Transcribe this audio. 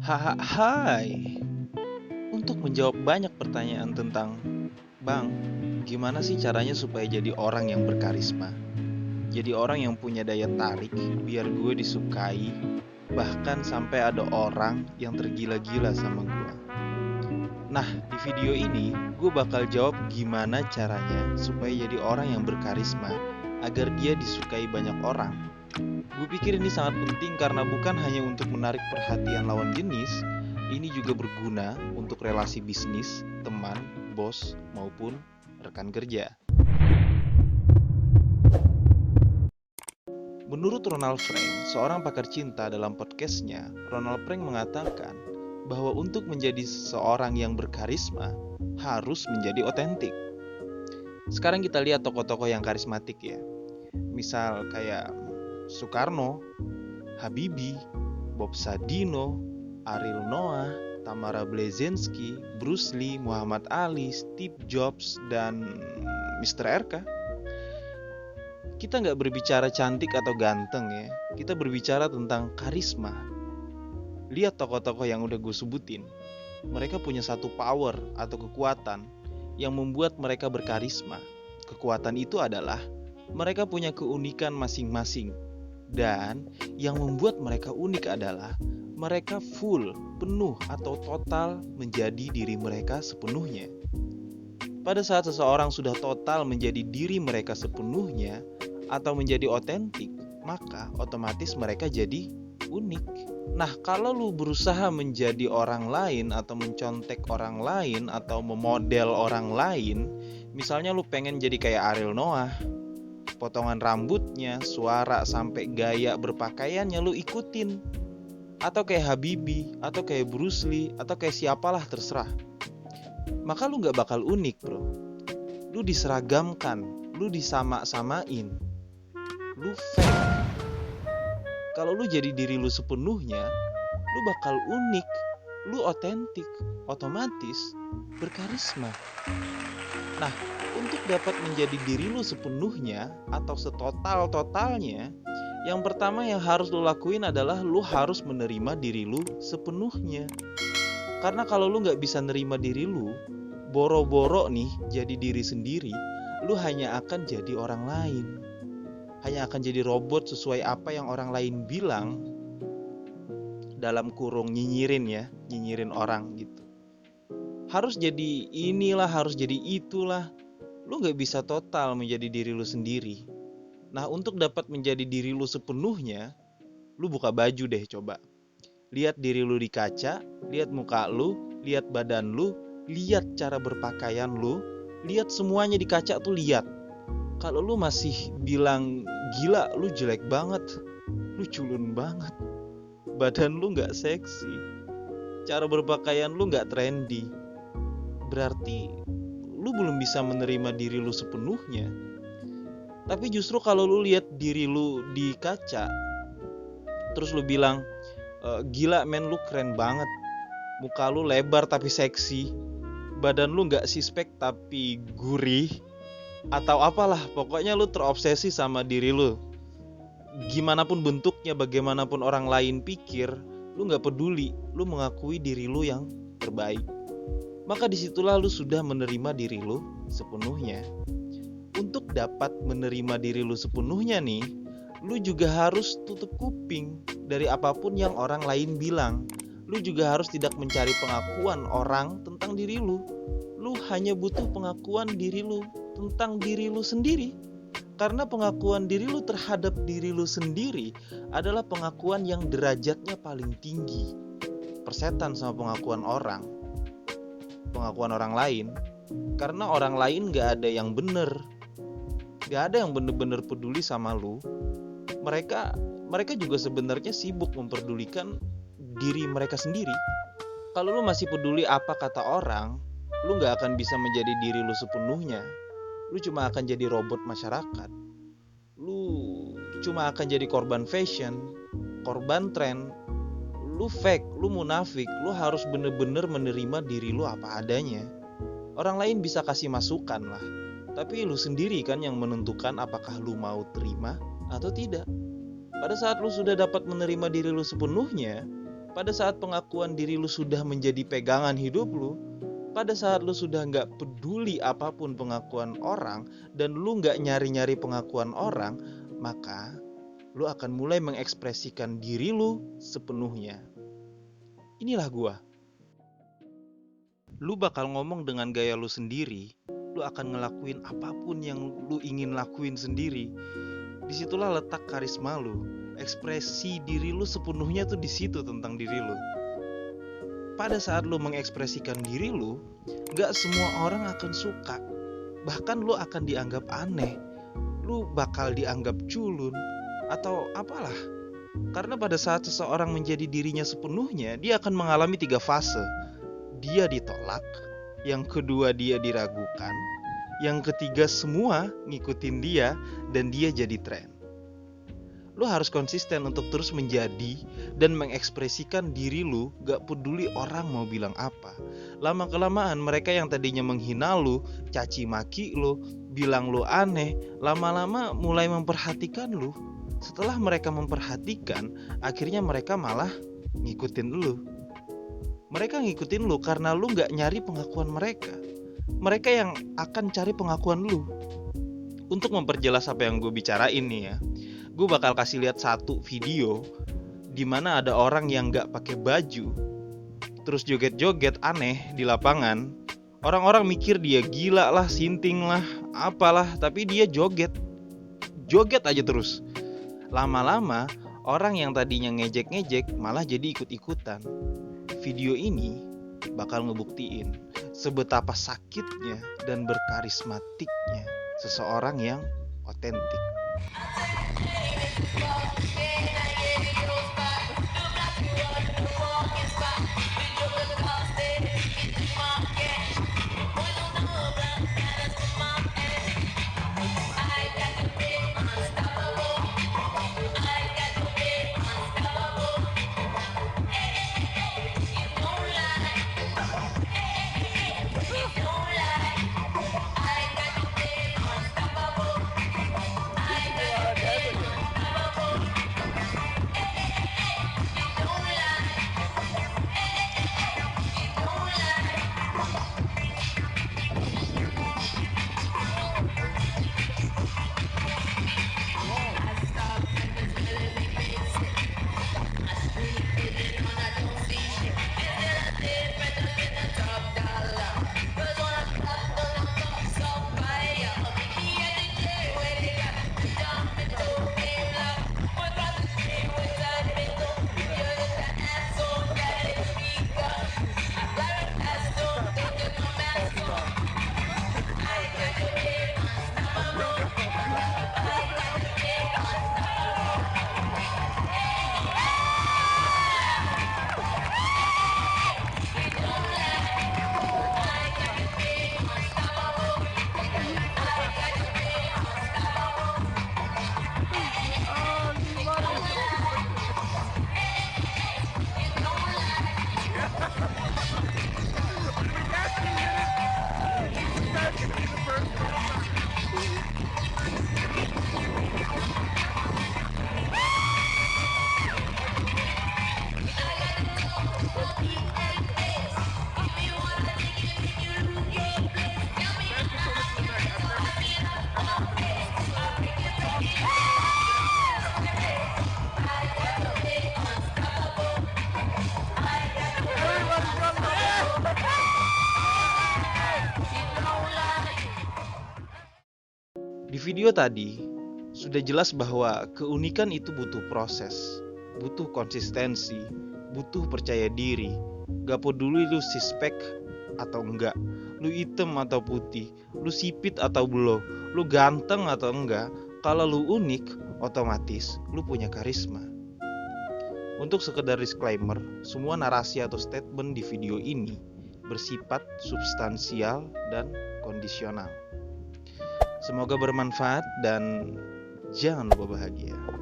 Hai, untuk menjawab banyak pertanyaan tentang Bang, gimana sih caranya supaya jadi orang yang berkarisma? Jadi orang yang punya daya tarik biar gue disukai, bahkan sampai ada orang yang tergila-gila sama gue. Nah, di video ini gue bakal jawab gimana caranya supaya jadi orang yang berkarisma agar dia disukai banyak orang. Gue pikir ini sangat penting karena bukan hanya untuk menarik perhatian lawan jenis, ini juga berguna untuk relasi bisnis, teman, bos, maupun rekan kerja. Menurut Ronald Frank, seorang pakar cinta dalam podcastnya, Ronald Frank mengatakan bahwa untuk menjadi seorang yang berkarisma harus menjadi otentik. Sekarang kita lihat tokoh-tokoh yang karismatik ya. Misal kayak Soekarno, Habibie, Bob Sadino, Ariel Noah, Tamara Blazensky, Bruce Lee, Muhammad Ali, Steve Jobs, dan Mr. RK. Kita nggak berbicara cantik atau ganteng ya, kita berbicara tentang karisma. Lihat tokoh-tokoh yang udah gue sebutin, mereka punya satu power atau kekuatan yang membuat mereka berkarisma. Kekuatan itu adalah mereka punya keunikan masing-masing. Dan yang membuat mereka unik adalah mereka full, penuh atau total menjadi diri mereka sepenuhnya. Pada saat seseorang sudah total menjadi diri mereka sepenuhnya atau menjadi otentik, maka otomatis mereka jadi unik. Nah, kalau lu berusaha menjadi orang lain atau mencontek orang lain atau memodel orang lain, misalnya lu pengen jadi kayak Ariel Noah, potongan rambutnya, suara sampai gaya berpakaiannya lu ikutin. Atau kayak Habibie, atau kayak Bruce Lee, atau kayak siapalah terserah. Maka lu gak bakal unik bro. Lu diseragamkan, lu disama-samain, lu fake. Kalau lu jadi diri lu sepenuhnya, lu bakal unik, lu otentik, otomatis berkarisma. Nah, untuk dapat menjadi diri lu sepenuhnya atau setotal-totalnya, yang pertama yang harus lu lakuin adalah lu harus menerima diri lu sepenuhnya. Karena kalau lu gak bisa nerima diri lu, boro-boro nih jadi diri sendiri, lu hanya akan jadi orang lain. Hanya akan jadi robot sesuai apa yang orang lain bilang, dalam kurung nyinyirin orang gitu. Harus jadi inilah, harus jadi itulah. Lu gak bisa total menjadi diri lu sendiri. Nah, untuk dapat menjadi diri lu sepenuhnya, lu buka baju deh coba. Lihat diri lu di kaca, lihat muka lu, lihat badan lu, lihat cara berpakaian lu, lihat semuanya di kaca tuh lihat. Kalau lu masih bilang gila, lu jelek banget, lu culun banget, badan lu gak seksi, cara berpakaian lu gak trendy, berarti lu belum bisa menerima diri lu sepenuhnya. Tapi justru kalau lu lihat diri lu di kaca, terus lu bilang, gila men, lu keren banget, muka lu lebar tapi seksi, badan lu gak sispek tapi gurih, atau apalah, pokoknya lu terobsesi sama diri lu. Gimana pun bentuknya, bagaimanapun orang lain pikir, lu gak peduli, lu mengakui diri lu yang terbaik. Maka disitulah lu sudah menerima diri lu sepenuhnya. Untuk dapat menerima diri lu sepenuhnya nih, lu juga harus tutup kuping dari apapun yang orang lain bilang. Lu juga harus tidak mencari pengakuan orang tentang diri lu. Lu hanya butuh pengakuan diri lu tentang diri lu sendiri. Karena pengakuan diri lu terhadap diri lu sendiri adalah pengakuan yang derajatnya paling tinggi. Persetan sama pengakuan orang lain. Karena orang lain gak ada yang bener, gak ada yang bener-bener peduli sama lu. Mereka juga sebenarnya sibuk memperdulikan diri mereka sendiri. Kalau lu masih peduli apa kata orang, lu gak akan bisa menjadi diri lu sepenuhnya. Lu cuma akan jadi robot masyarakat. Lu cuma akan jadi korban fashion, korban tren. Lu fake, lu munafik. Lu harus bener-bener menerima diri lu apa adanya. Orang lain bisa kasih masukan lah, tapi lu sendiri kan yang menentukan apakah lu mau terima atau tidak. Pada saat lu sudah dapat menerima diri lu sepenuhnya, pada saat pengakuan diri lu sudah menjadi pegangan hidup lu, pada saat lu sudah gak peduli apapun pengakuan orang, dan lu gak nyari-nyari pengakuan orang, maka lu akan mulai mengekspresikan diri lu sepenuhnya. Inilah gua. Lu bakal ngomong dengan gaya lu sendiri, lu akan ngelakuin apapun yang lu ingin lakuin sendiri. Disitulah letak karisma lu. Ekspresi diri lu sepenuhnya tuh di situ tentang diri lu. Pada saat lu mengekspresikan diri lu, gak semua orang akan suka. Bahkan lu akan dianggap aneh. Lu bakal dianggap culun atau apalah. Karena pada saat seseorang menjadi dirinya sepenuhnya, dia akan mengalami 3 fase. Dia ditolak, yang kedua dia diragukan, yang ketiga semua ngikutin dia dan dia jadi tren. Lu harus konsisten untuk terus menjadi dan mengekspresikan diri lu, gak peduli orang mau bilang apa. Lama-kelamaan mereka yang tadinya menghina lu, caci maki lu, bilang lu aneh, lama-lama mulai memperhatikan lu. Setelah mereka memperhatikan, akhirnya mereka malah ngikutin lu. Mereka ngikutin lu karena lu gak nyari pengakuan mereka. Mereka yang akan cari pengakuan lu. Untuk memperjelas apa yang gue bicarain nih ya, gue bakal kasih lihat satu video dimana ada orang yang gak pakai baju terus joget-joget aneh di lapangan. Orang-orang mikir dia gila lah, sinting lah, apalah, tapi dia joget aja terus. Lama-lama orang yang tadinya ngejek-ngejek malah jadi ikut-ikutan. Video ini bakal ngebuktiin sebetapa sakitnya dan berkarismatiknya seseorang yang otentik. Di video tadi sudah jelas bahwa keunikan itu butuh proses, butuh konsistensi, butuh percaya diri. Gak peduli lu sispek atau enggak, lu hitam atau putih, lu sipit atau belum, lu ganteng atau enggak, kalau lu unik, otomatis lu punya karisma. Untuk sekedar disclaimer, semua narasi atau statement di video ini bersifat substansial dan kondisional. Semoga bermanfaat dan jangan lupa bahagia.